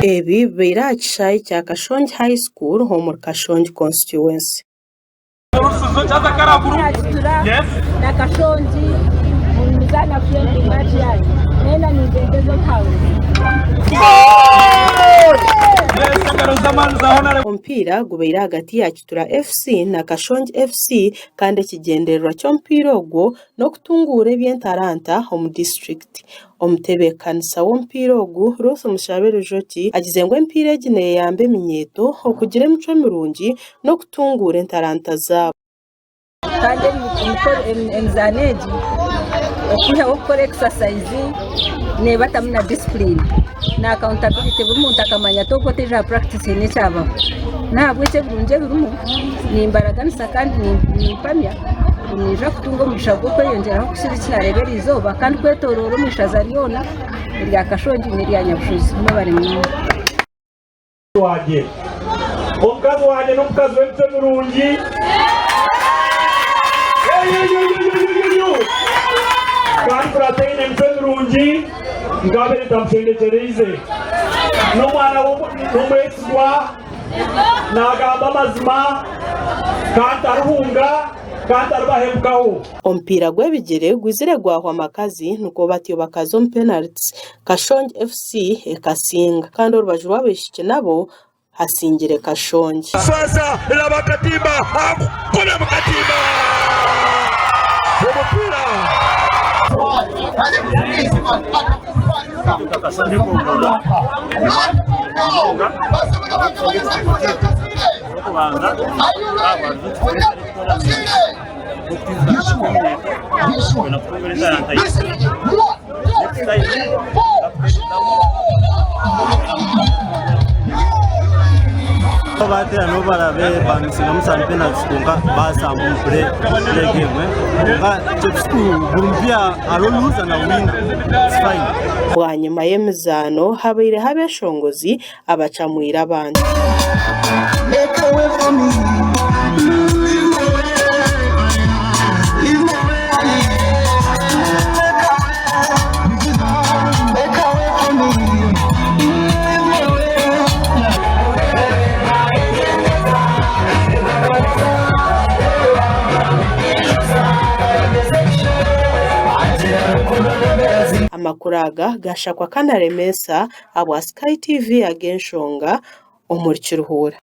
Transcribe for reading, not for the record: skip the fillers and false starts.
Ebi bibeire aha kishaayi kya Kashongi High School omu Kashongi constituency. Na Kashongi muzana friendly match yayo nenda nizengezo tawe Omupiira gubeire hagati ya Kitura FC na Kashongi FC kandi ekigendererwa ky'omupiira ogwo n'okutunguura eby'entaranta omu district. Omutebeekanisa w'omupiira ogu Ruth Mushabere Joti agize ngu emipiira egi neeyamba eminyeeto okugira emicwe mirungi n'okutunguura entaranta zaabo. kandi emizaano egi okwihaho okukora exercise nebatamu na discipline na accountability buri muntu akamanya toko teja practice n'ekyabaho nahabwe ekirungi ebirimu nimbaraganisa kandi nimpamya nija kutunga omugisha gw'okweyongyeraho kushyira ekinareebera izooba kandi kwetooroora omu ishaza ryona erya Kashongi n'erya Nyabushozi bari mu omukazi wange n'omukazi w'emicwe mirungi kandi turateine emicwe mirungi ngabere tamushendekereize n'omwana w'omwesigwa nagamba amazima kandi taruhunga kandi tarubahemukaho. Omupiira gw'ebigyere gwizire gwahwa amakazi nuko batyo bakaza omu penalties Kashongi FC ekasinga kandi orubaju rw'abaishiki nabo hasingire Kashongi. Sasa laba katimba hakuna mkatimba omupira batera no barabe bamusinga musana penalty kunga basamu play game kunga chepsku burumbia aloluza na win it's fine. Bwanyuma y'emizaano habaire habeshongozi abacamwira abandi. Amakuru aga gashakwa kanaremesa abwa Sky TV agenshonga omuri Kiruhura.